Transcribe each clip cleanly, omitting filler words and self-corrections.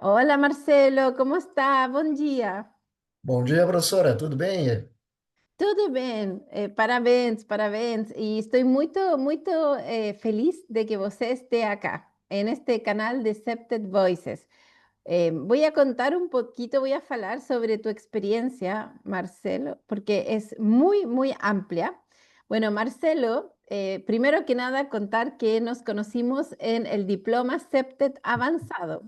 Olá, Marcelo, como está? Bom dia. Bom dia, professora. Tudo bem? Tudo bem? Parabéns, parabéns. E estou muito feliz de que você esteja acá, en este canal de Septet Voices. Voy a contar un poquito, voy a hablar sobre tu experiencia, Marcelo, porque es muy amplia. Bueno, Marcelo, primero que nada, contar que nos conocimos en el diploma CEPTED avanzado.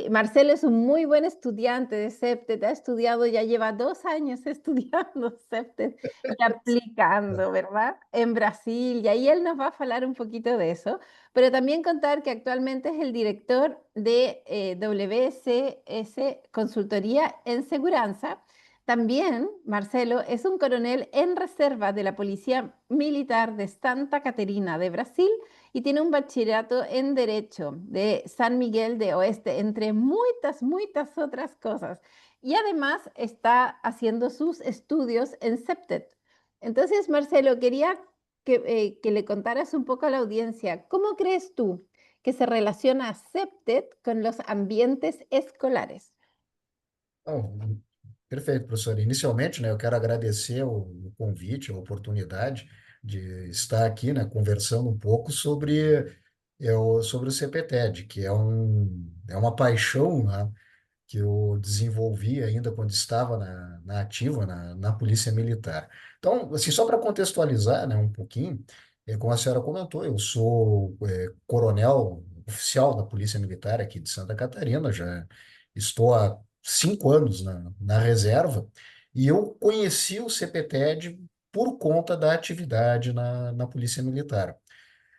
Marcelo es un muy buen estudiante de CEPTED, ha estudiado, ya lleva 2 años estudiando CEPTED y aplicando, ¿verdad? En Brasil, y ahí él nos va a hablar un poquito de eso. Pero también contar que actualmente es el director de WCS Consultoría en Seguranza. También, Marcelo, es un coronel en reserva de la Policía Militar de Santa Caterina de Brasil y tiene un bachillerato en Derecho de San Miguel de Oeste, entre muchas otras cosas. Y además está haciendo sus estudios en CEPTED. Entonces, Marcelo, quería que le contaras un poco a la audiencia, ¿cómo crees tú que se relaciona CEPTED con los ambientes escolares? Bom, perfeito, professora. Inicialmente, né, eu quero agradecer o convite, a oportunidade de estar aqui, né, conversando um pouco sobre o CPTED, que é uma paixão, né, que eu desenvolvi ainda quando estava na ativa, na Polícia Militar. Então, assim, só para contextualizar, né, um pouquinho, como a senhora comentou, eu sou coronel oficial da Polícia Militar aqui de Santa Catarina, já estou há 5 anos na reserva, e eu conheci o CPTED por conta da atividade na Polícia Militar,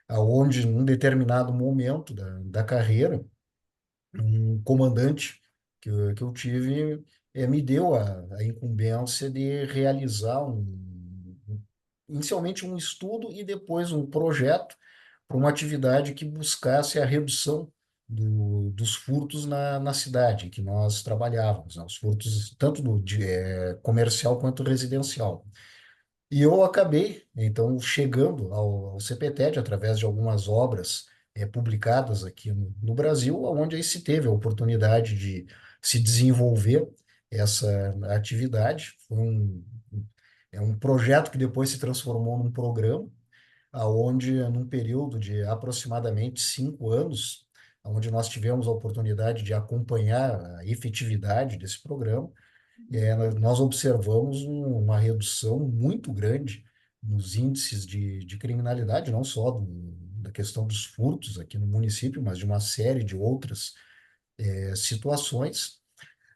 aonde, num determinado momento da carreira, um comandante que eu tive me deu a incumbência de realizar inicialmente um estudo e depois um projeto para uma atividade que buscasse a redução dos furtos na cidade em que nós trabalhávamos, né? Os furtos tanto comercial quanto residencial. E eu acabei, então, chegando ao CPTED através de algumas obras publicadas aqui no Brasil, onde aí se teve a oportunidade de se desenvolver essa atividade. É um projeto que depois se transformou num programa, aonde, num período de aproximadamente 5 anos, onde nós tivemos a oportunidade de acompanhar a efetividade desse programa, nós observamos uma redução muito grande nos índices de criminalidade, não só da questão dos furtos aqui no município, mas de uma série de outras situações,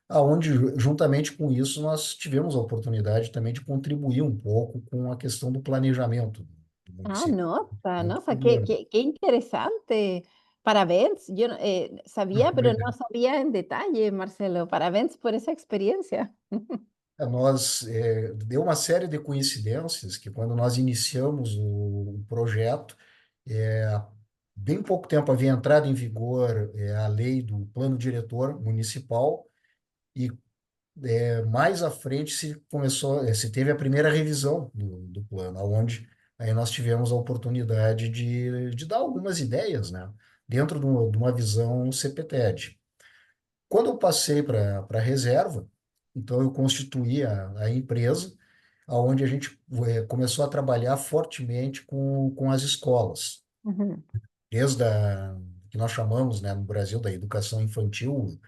aonde, juntamente com isso, nós tivemos a oportunidade também de contribuir um pouco com a questão do planejamento do Ah, município. nota, Muito nossa, bom. qué interesante. Parabéns. Yo sabía, pero no Obrigado. sabía en detalle, Marcelo. Parabéns por esa experiencia. Deu uma série de coincidências que quando nós iniciamos o projeto, há bem pouco tempo havia entrado em vigor a lei do plano diretor municipal e mais à frente se teve a primeira revisão do plano, onde aí nós tivemos a oportunidade de dar algumas ideias, né, dentro de uma visão CPTED. Quando eu passei para a reserva, então eu constituí a empresa, onde a gente começou a trabalhar fortemente com as escolas, Ujú. desde a que nós chamamos, né, no Brasil, da educação infantil,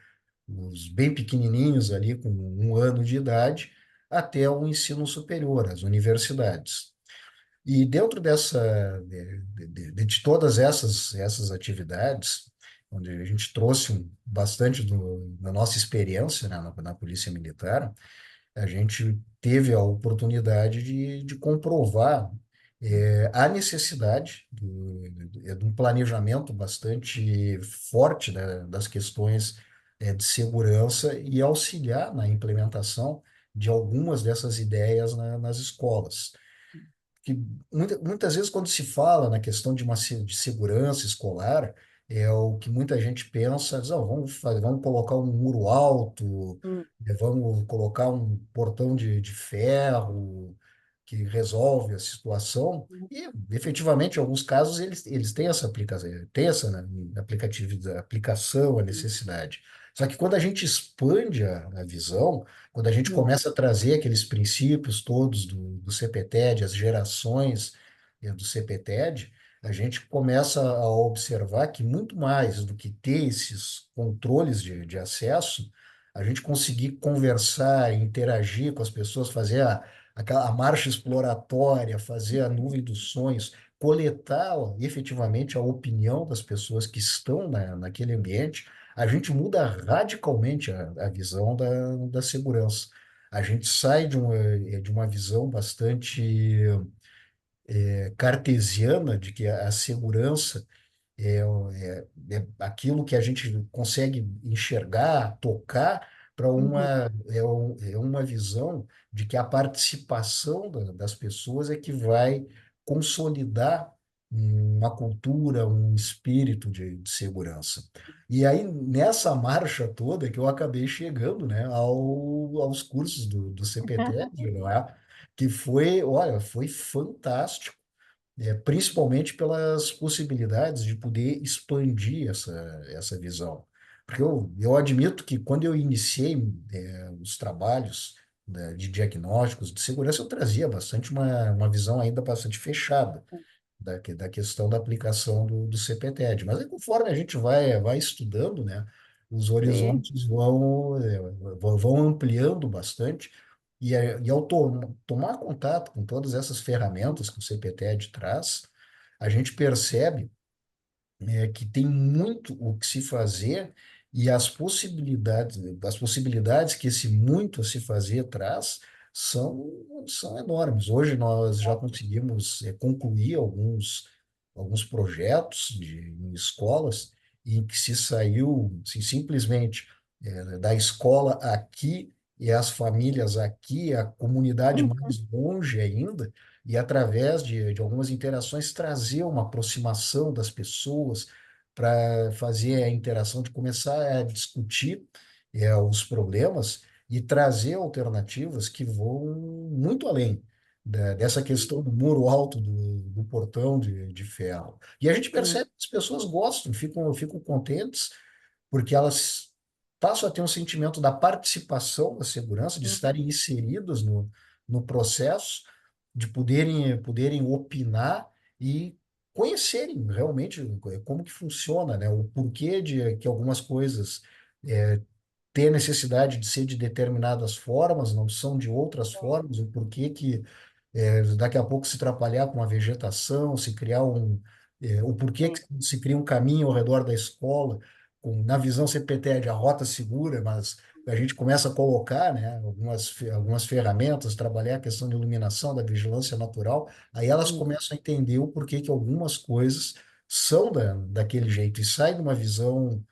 os bem pequenininhos ali, com 1 ano de idade, até o ensino superior, as universidades. E dentro de todas essas atividades, onde a gente trouxe bastante da nossa experiência, né, na Polícia Militar, a gente teve a oportunidade de comprovar a necessidade de um planejamento bastante forte, né, das questões de segurança e auxiliar na implementação de algumas dessas ideias nas escolas que muitas vezes quando se fala na questão de segurança escolar, é o que muita gente pensa, diz, "Ah, vamos colocar um muro alto, Mm. vamos colocar um portão de ferro, que resolve a situação, e efetivamente, em alguns casos, eles têm essa aplicação, têm essa, né, aplicação, a necessidade. Só que quando a gente expande a visão, quando a gente Mm, começa a trazer aqueles princípios todos do CPTED, as gerações do CPTED, a gente começa a observar que muito mais do que ter esses controles de acesso, a gente conseguir conversar, interagir com as pessoas, fazer a marcha exploratória, fazer a nuvem dos sonhos, coletar ó, efetivamente a opinião das pessoas que estão naquele ambiente, a gente muda radicalmente a visão da segurança. A gente sai de uma visão bastante cartesiana de que a segurança é aquilo que a gente consegue enxergar, tocar, para ujú, é uma visão de que a participação das pessoas é que vai consolidar uma cultura, um espírito de segurança. E aí, nessa marcha toda, que eu acabei chegando, né, aos cursos do CPTED, não é? Que foi, olha, foi fantástico principalmente pelas possibilidades de poder expandir essa visão. Porque eu admito que quando eu iniciei os trabalhos de diagnósticos de segurança, eu trazia bastante uma visão ainda bastante fechada da questão da aplicação do CPTED. Mas aí, conforme a gente vai estudando, né, os sí, horizontes vão ampliando bastante, e ao tomar contato com todas essas ferramentas que o CPTED traz, a gente percebe que tem muito o que se fazer e as possibilidades que esse muito a se fazer traz são enormes. Hoje nós já conseguimos concluir alguns projetos em escolas em que se saiu assim, simplesmente da escola aqui e as famílias aqui, a comunidade mais longe ainda, e através de algumas interações trazer uma aproximação das pessoas para fazer a interação, de começar a discutir os problemas e trazer alternativas que vão muito além dessa questão do muro alto do portão de ferro. E a gente mm, percebe que as pessoas gostam, ficam contentes, porque elas passam a ter um sentimento da participação da segurança, de mm, estarem inseridas no processo, de poderem opinar e conhecerem realmente como que funciona, né? O porquê de que algumas coisas ter necessidade de ser de determinadas formas, não são de outras formas, o porquê que daqui a pouco se atrapalhar com a vegetação, se criar o porquê que sí, se cria um caminho ao redor da escola, na visão CPT de a rota segura, mas a gente começa a colocar, né, algumas ferramentas, trabalhar a questão de iluminação, da vigilância natural, aí elas mm, começam a entender o porquê que algumas coisas são daquele jeito e sai de uma visão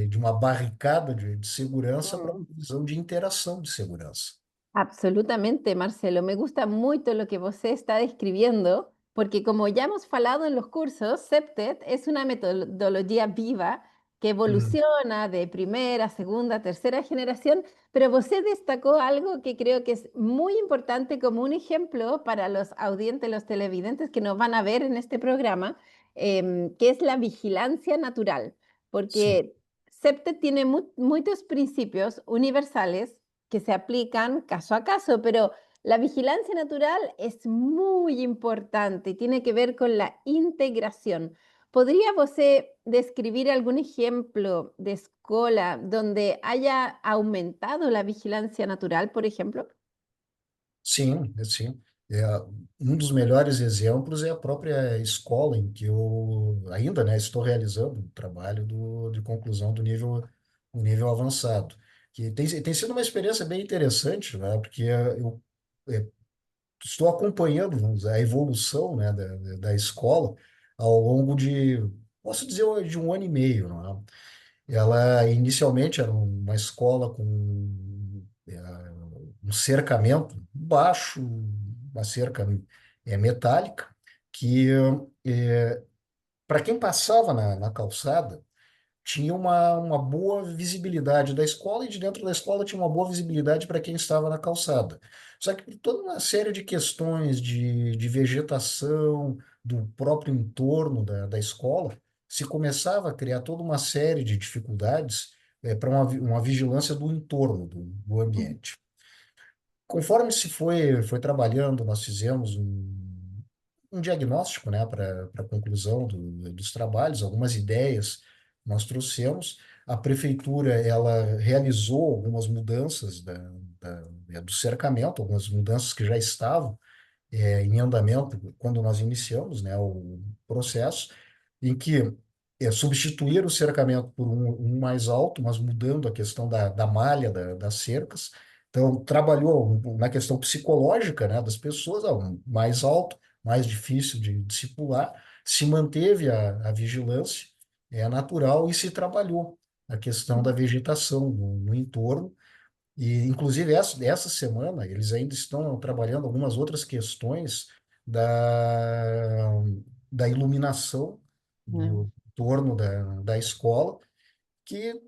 de uma barricada de segurança para uma mm. visão de interação de segurança. Absolutamente, Marcelo. Me gusta mucho lo que você está describiendo, porque como ya hemos hablado en los cursos, CEPTED es una metodología viva que Hum, evoluciona de primera, segunda, tercera generación, pero você destacó algo que creo que es muy importante como un ejemplo para los audientes, los televidentes que nos van a ver en este programa, que es la vigilancia natural, sim. porque CEPTED tiene muchos principios universales que se aplican caso a caso, pero la vigilancia natural es muy importante y tiene que ver con la integración. ¿Podría você describir algún ejemplo de escuela donde haya aumentado la vigilancia natural, por ejemplo? Sim, sim. É, um dos melhores exemplos é a própria escola em que eu ainda, né, estou realizando o trabalho de conclusão do nível avançado, que tem sido uma experiência bem interessante, né, porque eu é, estou acompanhando, vamos dizer, a evolução, né, da escola ao longo posso dizer, de um ano e meio, não é? Ela inicialmente era uma escola com um cercamento baixo, uma cerca metálica, que para quem passava na calçada tinha uma boa visibilidade da escola e de dentro da escola tinha uma boa visibilidade para quem estava na calçada. Só que por toda uma série de questões de vegetação, do próprio entorno da escola, se começava a criar toda uma série de dificuldades para uma vigilância do entorno, do ambiente. Conforme se foi trabalhando, nós fizemos um diagnóstico, né, para a conclusão dos trabalhos, algumas ideias nós trouxemos. A prefeitura, ela realizou algumas mudanças do cercamento, algumas mudanças que já estavam em andamento quando nós iniciamos, né, o processo, em que substituir o cercamento por um mais alto, mas mudando a questão da malha das cercas. Então, trabalhou na questão psicológica, né, das pessoas, um mais alto, mais difícil de discipular, se manteve a vigilância natural e se trabalhou a questão da vegetação no entorno, e, inclusive, essa semana, eles ainda estão trabalhando algumas outras questões da, da iluminação do entorno da escola, que,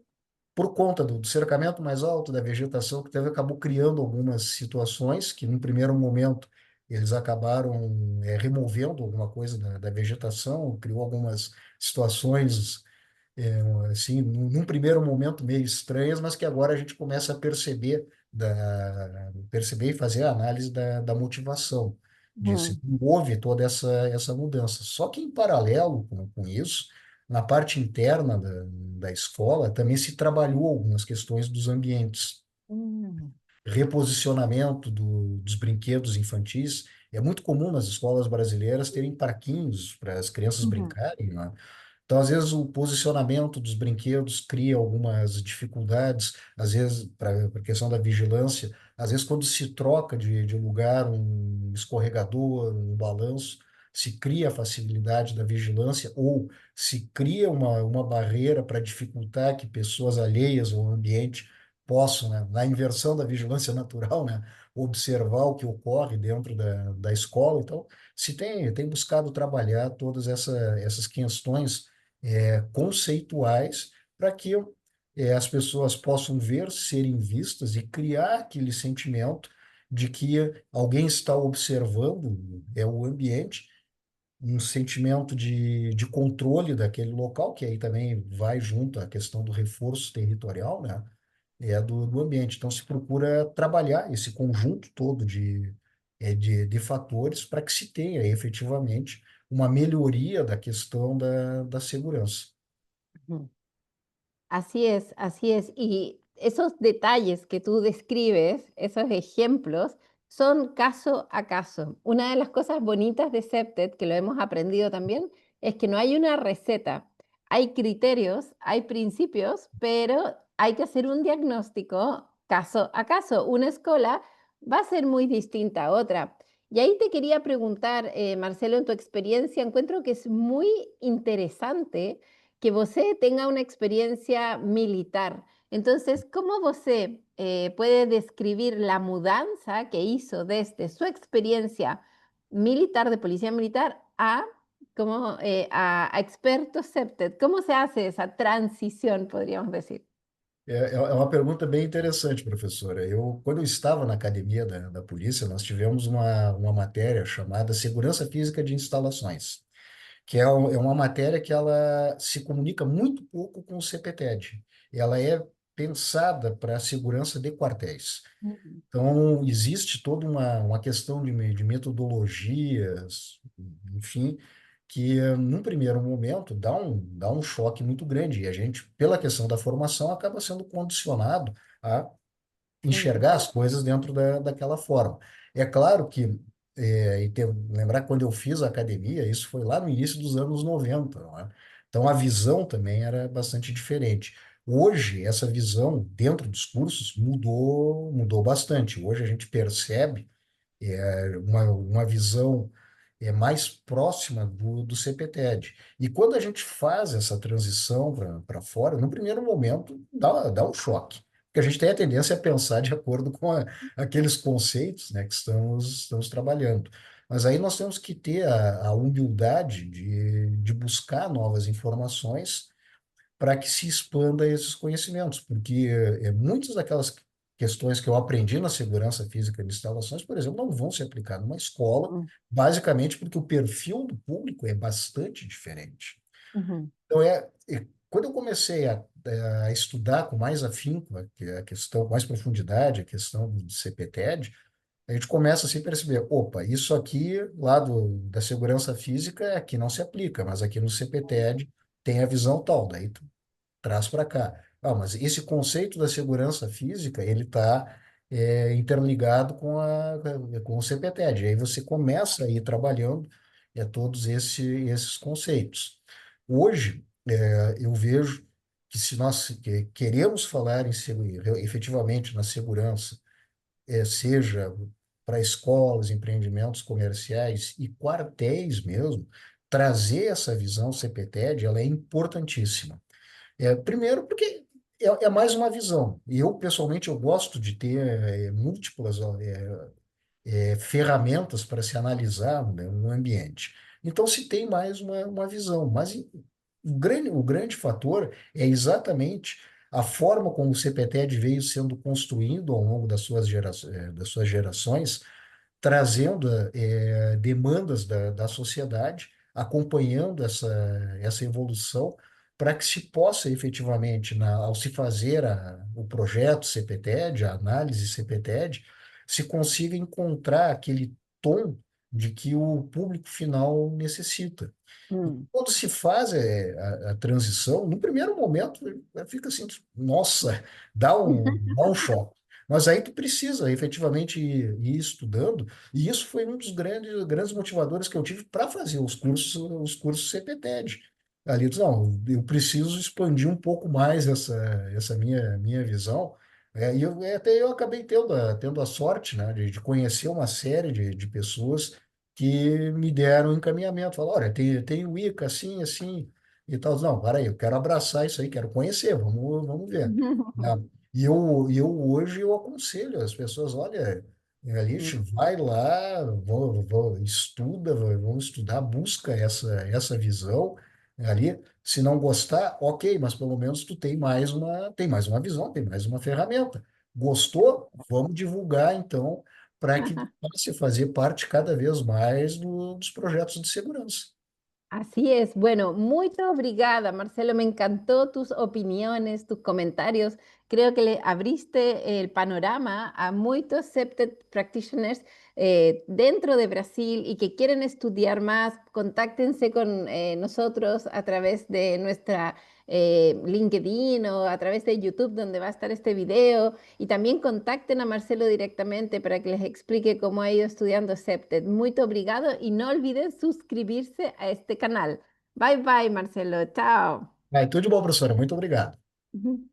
por conta do cercamento mais alto, da vegetação que teve, acabou criando algumas situações que, num primeiro momento, eles acabaram removendo alguma coisa da vegetação, criou algumas situações assim, num primeiro momento meio estranhas, mas que agora a gente começa a perceber e fazer a análise da motivação disso. Ujú, Houve toda essa mudança. Só que, em paralelo com isso, na parte interna da escola, também se trabalhou algumas questões dos ambientes, ujú, reposicionamento dos brinquedos infantis. É muito comum nas escolas brasileiras terem parquinhos para as crianças ujú, brincarem, né? Então, às vezes, o posicionamento dos brinquedos cria algumas dificuldades, às vezes, para a questão da vigilância, às vezes, quando se troca de lugar um escorregador, um balanço, se cria a facilidade da vigilância ou se cria uma barreira para dificultar que pessoas alheias ao ambiente possam, né, na inversão da vigilância natural, né, observar o que ocorre dentro da escola. Então, tem buscado trabalhar todas essas questões conceituais para que as pessoas possam ver, serem vistas e criar aquele sentimento de que alguém está observando o ambiente, um sentimento de controle daquele local, que aí também vai junto à questão do reforço territorial, né? Do ambiente. Então, se procura trabalhar esse conjunto todo de fatores para que se tenha efetivamente uma melhoria da questão da segurança. ujú. Así es, así es. Y esos detalles que tú describes, esos ejemplos, son caso a caso. Una de las cosas bonitas de Septet, que lo hemos aprendido también, es que no hay una receta. Hay criterios, hay principios, pero hay que hacer un diagnóstico caso a caso. Una escuela va a ser muy distinta a otra. Y ahí te quería preguntar, Marcelo, en tu experiencia, encuentro que es muy interesante que você tenga una experiencia militar. Entonces, ¿cómo você puede describir la mudanza que hizo desde su experiencia militar, de policía militar, a, como, a experto SEPTED? ¿Cómo se hace esa transición, podríamos decir? É uma pergunta bem interessante, professora. Quando eu estava na academia da polícia, nós tivemos uma matéria chamada Segurança Física de Instalações, que é uma matéria que ela se comunica muito pouco com o CPTED. Ela é pensada para a segurança de quartéis. Ujú, Então, existe toda uma questão de metodologias, enfim, que num primeiro momento dá um choque muito grande. E a gente, pela questão da formação, acaba sendo condicionado a ujú, enxergar as coisas dentro daquela forma. É claro que, lembrar que quando eu fiz a academia, isso foi lá no início dos anos 90, não é? Então a visão também era bastante diferente. Hoje, essa visão dentro dos cursos mudou bastante. Hoje a gente percebe uma visão mais próxima do CPTED. E quando a gente faz essa transição para fora, no primeiro momento dá um choque, porque a gente tem a tendência a pensar de acordo com aqueles conceitos, né, que estamos trabalhando. Mas aí nós temos que ter a humildade de buscar novas informações para que se expanda esses conhecimentos, porque muitas daquelas questões que eu aprendi na segurança física de instalações, por exemplo, não vão se aplicar numa escola, Mm, basicamente porque o perfil do público é bastante diferente. ujú, Então, quando eu comecei a estudar com mais afinco a questão, com mais profundidade, a questão do CPTED, a gente começa assim a perceber, opa, isso aqui lá da segurança física aqui não se aplica, mas aqui no CPTED tem a visão tal, daí tu traz para cá. Ah, mas esse conceito da segurança física, ele está interligado com o CPTED. Aí você começa a ir trabalhando todos esses conceitos. Hoje, eu vejo que se nós queremos falar efetivamente na segurança, seja para escolas, empreendimentos comerciais e quartéis mesmo, trazer essa visão CPTED, ela é importantíssima. Primeiro porque é mais uma visão. E eu, pessoalmente, eu gosto de ter múltiplas ferramentas para se analisar, né, um ambiente. Então, se tem mais uma visão. Mas o grande fator é exatamente a forma como o CPTED veio sendo construído ao longo das suas gerações, trazendo demandas da sociedade, acompanhando essa evolução, para que se possa efetivamente, ao se fazer o projeto CPTED, a análise CPTED, se consiga encontrar aquele tom de que o público final necessita. mm. Quando se faz a transição, no primeiro momento, fica assim, nossa, dá um choque. Mas aí tu precisa efetivamente ir estudando, e isso foi um dos grandes motivadores que eu tive para fazer os cursos CPTED. Ali, eu disse, não, eu preciso expandir um pouco mais essa minha visão. Até eu acabei tendo a sorte, né, de conhecer uma série de pessoas que me deram encaminhamento. Falaram, olha, tem o Ica assim, assim, e tal. Não, peraí, eu quero abraçar isso aí, quero conhecer, vamos ver. Né? E eu hoje eu aconselho as pessoas, olha, Alice, vai lá, estuda, vamos estudar, busca essa visão ali. Se não gostar, ok, mas pelo menos tu tem mais uma visão, tem mais uma ferramenta. Gostou? Vamos divulgar, então, para que passe a fazer parte cada vez mais dos projetos de segurança. Así es. Bueno, muy obrigada, Marcelo. Me encantó tus opiniones, tus comentarios. Creo que le abriste el panorama a muchos septet practitioners dentro de Brasil y que quieren estudiar más. Contáctense con nosotros a través de nuestra LinkedIn o a través de YouTube, donde va a estar este video. Y también contacten a Marcelo directamente para que les explique cómo ha ido estudiando septet. Muy obrigado y no olviden suscribirse a este canal. Bye bye, Marcelo. Chao. Tudo de bom, professora. Muito obrigado. Ujú.